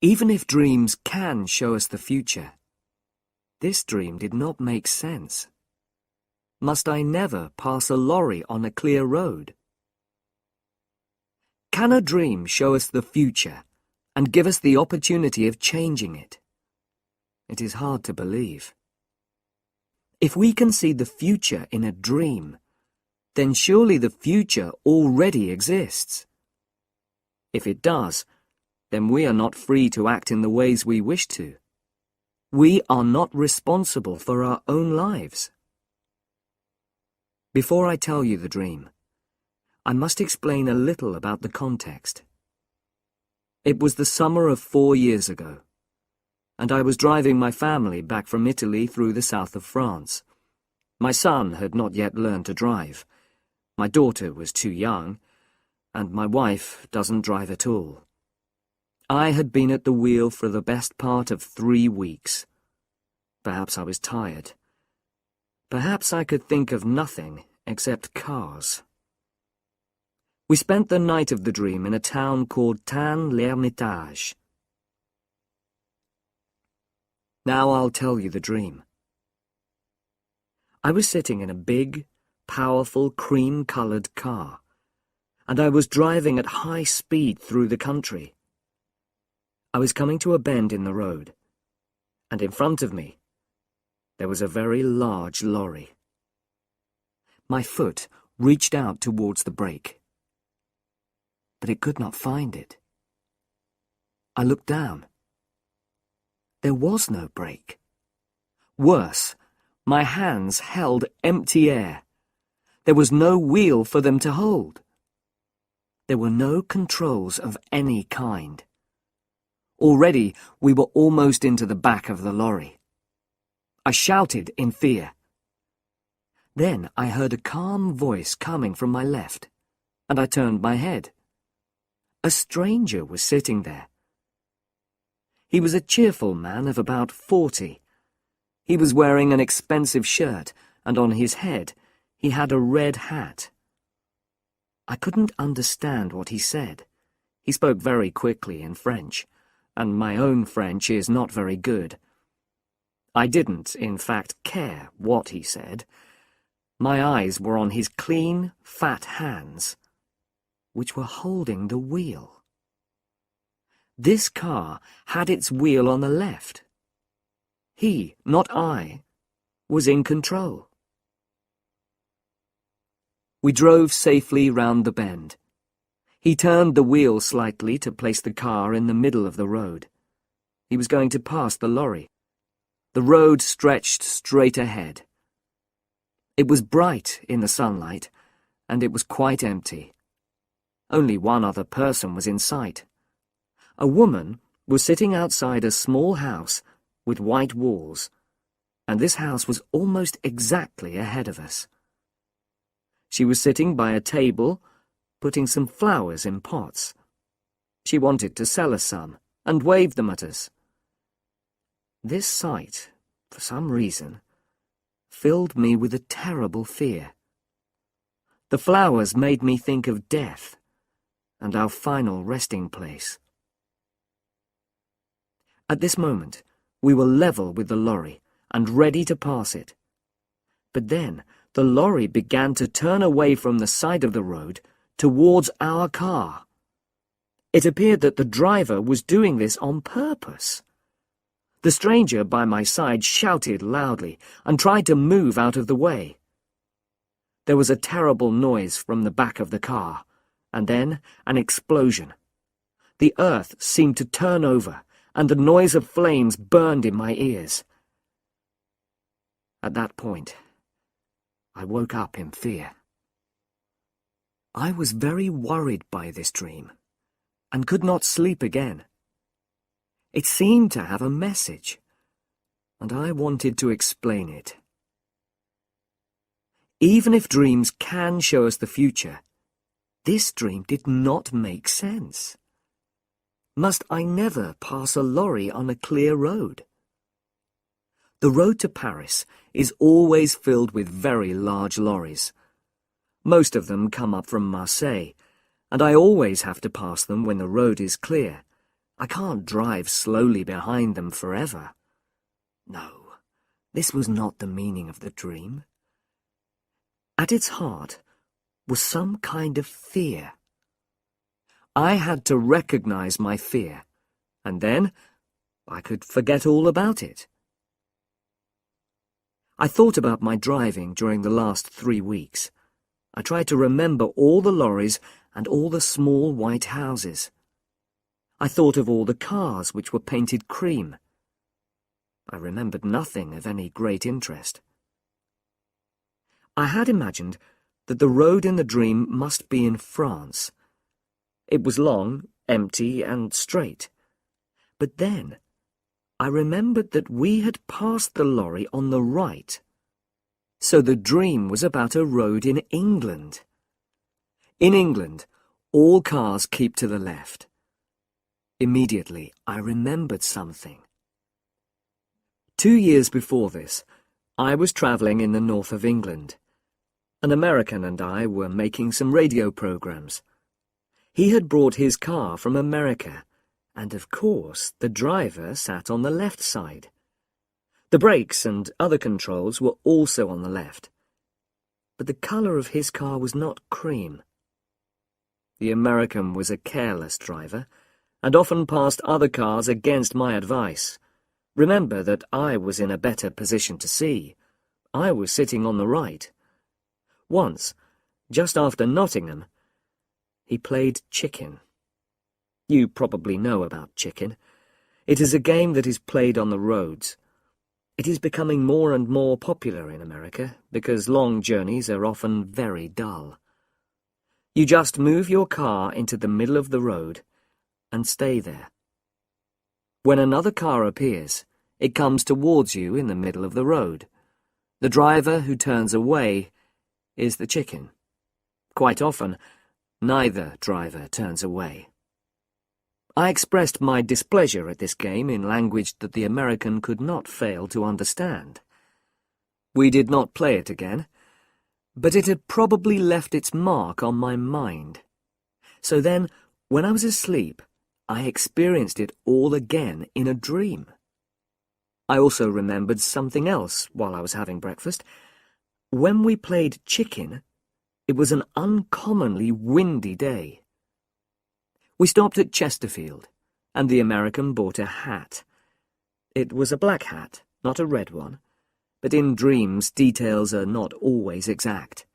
Even if dreams can show us the future, this dream did not make sense. Must I never pass a lorry on a clear road? Can a dream show us the future and give us the opportunity of changing it? It is hard to believe. If we can see the future in a dream, then surely the future already exists. If it does, then we are not free to act in the ways we wish to. We are not responsible for our own lives. Before I tell you the dream, I must explain a little about the context. It was the summer of 4 years ago, and I was driving my family back from Italy through the south of France. My son had not yet learned to drive. My daughter was too young, and my wife doesn't drive at all. I had been at the wheel for the best part of 3 weeks. Perhaps I was tired. Perhaps I could think of nothing except cars. We spent the night of the dream in a town called Tain-l'Hermitage. Now I'll tell you the dream. I was sitting in a big, powerful, cream-coloured car, and I was driving at high speed through the country. I was coming to a bend in the road, and in front of me, there was a very large lorry. My foot reached out towards the brake, but it could not find it. I looked down. There was no brake. Worse, my hands held empty air. There was no wheel for them to hold. There were no controls of any kind. Already, we were almost into the back of the lorry. I shouted in fear. Then I heard a calm voice coming from my left, and I turned my head. A stranger was sitting there. He was a cheerful man of about 40. He was wearing an expensive shirt, and on his head he had a red hat. I couldn't understand what he said. He spoke very quickly in French, and my own French is not very good. I didn't, in fact, care what he said. My eyes were on his clean, fat hands, which were holding the wheel. This car had its wheel on the left. He, not I, was in control. We drove safely round the bend. He turned the wheel slightly to place the car in the middle of the road. He was going to pass the lorry. The road stretched straight ahead. It was bright in the sunlight, and it was quite empty. Only one other person was in sight. A woman was sitting outside a small house with white walls, and this house was almost exactly ahead of us. She was sitting by a table, putting some flowers in pots. She wanted to sell us some, and waved them at us. This sight, for some reason, filled me with a terrible fear. The flowers made me think of death, and our final resting place. At this moment, we were level with the lorry and ready to pass it. But then the lorry began to turn away from the side of the road towards our car. It appeared that the driver was doing this on purpose. The stranger by my side shouted loudly and tried to move out of the way. There was a terrible noise from the back of the car, and then an explosion. The earth seemed to turn over, and the noise of flames burned in my ears. At that point, I woke up in fear. I was very worried by this dream, and could not sleep again. It seemed to have a message, and I wanted to explain it. Even if dreams can show us the future, this dream did not make sense. Must I never pass a lorry on a clear road? The road to Paris is always filled with very large lorries. Most of them come up from Marseille, and I always have to pass them when the road is clear, I can't drive slowly behind them forever. No, this was not the meaning of the dream. At its heart was some kind of fear. I had to recognize my fear, and then I could forget all about it. I thought about my driving during the last 3 weeks. I tried to remember all the lorries and all the small white houses. I thought of all the cars which were painted cream. I remembered nothing of any great interest. I had imagined that the road in the dream must be in France. It was long, empty, and straight. But then I remembered that we had passed the lorry on the right. So the dream was about a road in England. In England, all cars keep to the left. Immediately, I remembered something. 2 years before this, I was travelling in the north of England. An American and I were making some radio programs. He had brought his car from America, and of course the driver sat on the left side. The brakes and other controls were also on the left, but the colour of his car was not cream. The American was a careless driver, and often passed other cars against my advice. Remember that I was in a better position to see. I was sitting on the right. Once, just after Nottingham, he played chicken. You probably know about chicken. It is a game that is played on the roads. It is becoming more and more popular in America because long journeys are often very dull. You just move your car into the middle of the road and stay there. When another car appears, it comes towards you in the middle of the road. The driver who turns away is the chicken. Quite often, neither driver turns away. I expressed my displeasure at this game in language that the American could not fail to understand. We did not play it again, but it had probably left its mark on my mind. So then, when I was asleep, I experienced it all again in a dream. I also remembered something else while I was having breakfast. When we played chicken, it was an uncommonly windy day. We stopped at Chesterfield, and the American bought a hat. It was a black hat, not a red one, but in dreams details are not always exact.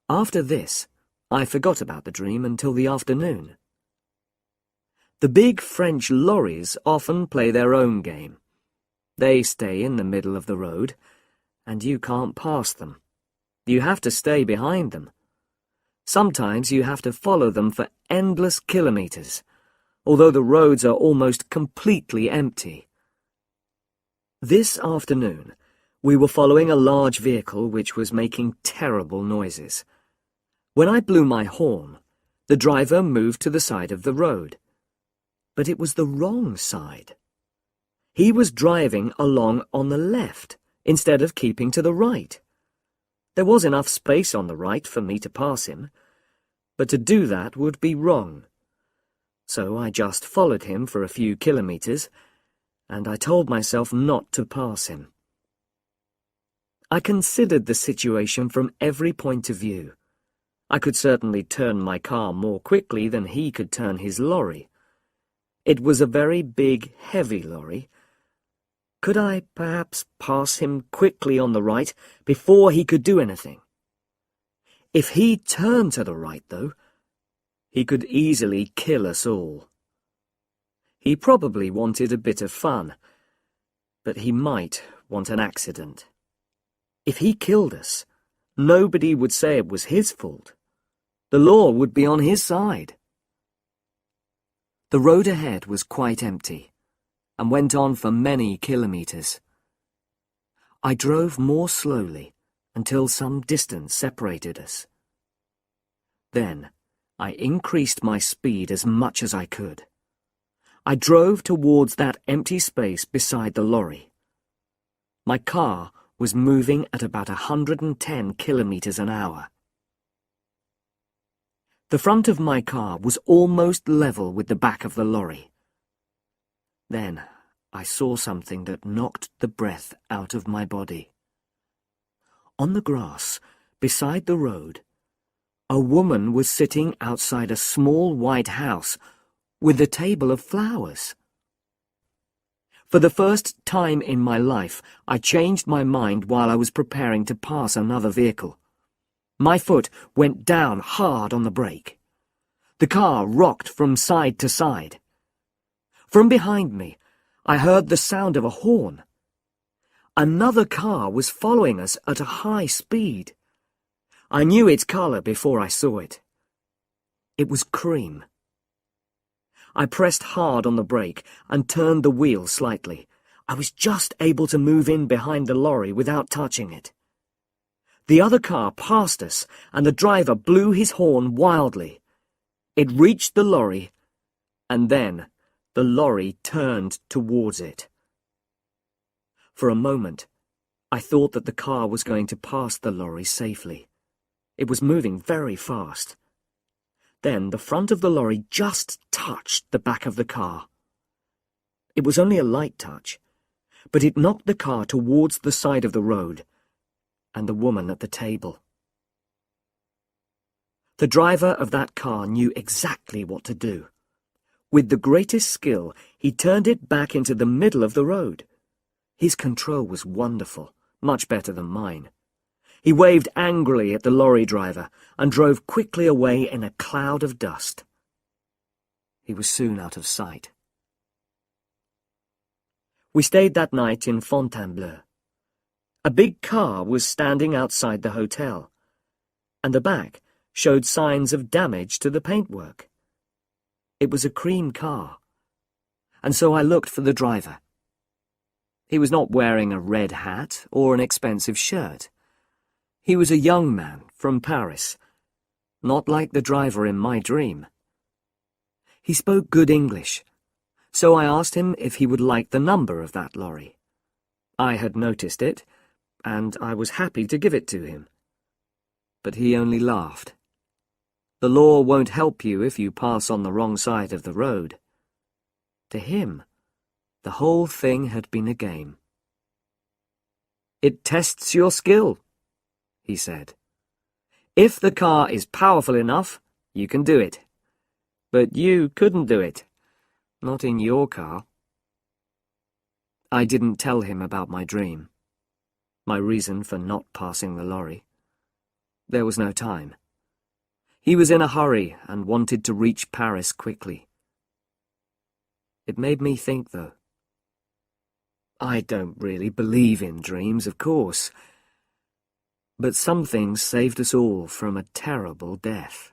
After this, I forgot about the dream until the afternoon. The big French lorries often play their own game. They stay in the middle of the road, and you can't pass them. You have to stay behind them. Sometimes you have to follow them for endless kilometres, although the roads are almost completely empty. This afternoon, we were following a large vehicle which was making terrible noises. When I blew my horn, the driver moved to the side of the road. But it was the wrong side. He was driving along on the left, instead of keeping to the right. There was enough space on the right for me to pass him, but to do that would be wrong. So I just followed him for a few kilometres, and I told myself not to pass him. I considered the situation from every point of view. I could certainly turn my car more quickly than he could turn his lorry. It was a very big, heavy lorry. Could I perhaps pass him quickly on the right before he could do anything? If he turned to the right, though, he could easily kill us all. He probably wanted a bit of fun, but he might want an accident. If he killed us, nobody would say it was his fault. The law would be on his side. The road ahead was quite empty, and went on for many kilometres. I drove more slowly until some distance separated us. Then I increased my speed as much as I could. I drove towards that empty space beside the lorry. My car was moving at about 110 kilometres an hour. The front of my car was almost level with the back of the lorry. Then I saw something that knocked the breath out of my body. On the grass, beside the road, a woman was sitting outside a small white house with a table of flowers. For the first time in my life, I changed my mind while I was preparing to pass another vehicle. My foot went down hard on the brake. The car rocked from side to side. From behind me, I heard the sound of a horn. Another car was following us at a high speed. I knew its colour before I saw it. It was cream. I pressed hard on the brake and turned the wheel slightly. I was just able to move in behind the lorry without touching it. The other car passed us, and the driver blew his horn wildly. It reached the lorry, and then the lorry turned towards it. For a moment, I thought that the car was going to pass the lorry safely. It was moving very fast. Then the front of the lorry just touched the back of the car. It was only a light touch, but it knocked the car towards the side of the road, and the woman at the table. The driver of that car knew exactly what to do. With the greatest skill, he turned it back into the middle of the road. His control was wonderful, much better than mine. He waved angrily at the lorry driver and drove quickly away in a cloud of dust. He was soon out of sight. We stayed that night in Fontainebleau. A big car was standing outside the hotel, and the back showed signs of damage to the paintwork. It was a cream car, and so I looked for the driver. He was not wearing a red hat or an expensive shirt. He was a young man from Paris, not like the driver in my dream. He spoke good English, so I asked him if he would like the number of that lorry. I had noticed it, and I was happy to give it to him. But he only laughed. The law won't help you if you pass on the wrong side of the road. To him, the whole thing had been a game. "It tests your skill," he said. "If the car is powerful enough, you can do it. But you couldn't do it. Not in your car." I didn't tell him about my dream, my reason for not passing the lorry. There was no time. He was in a hurry and wanted to reach Paris quickly. It made me think, though. I don't really believe in dreams, of course, but some things saved us all from a terrible death.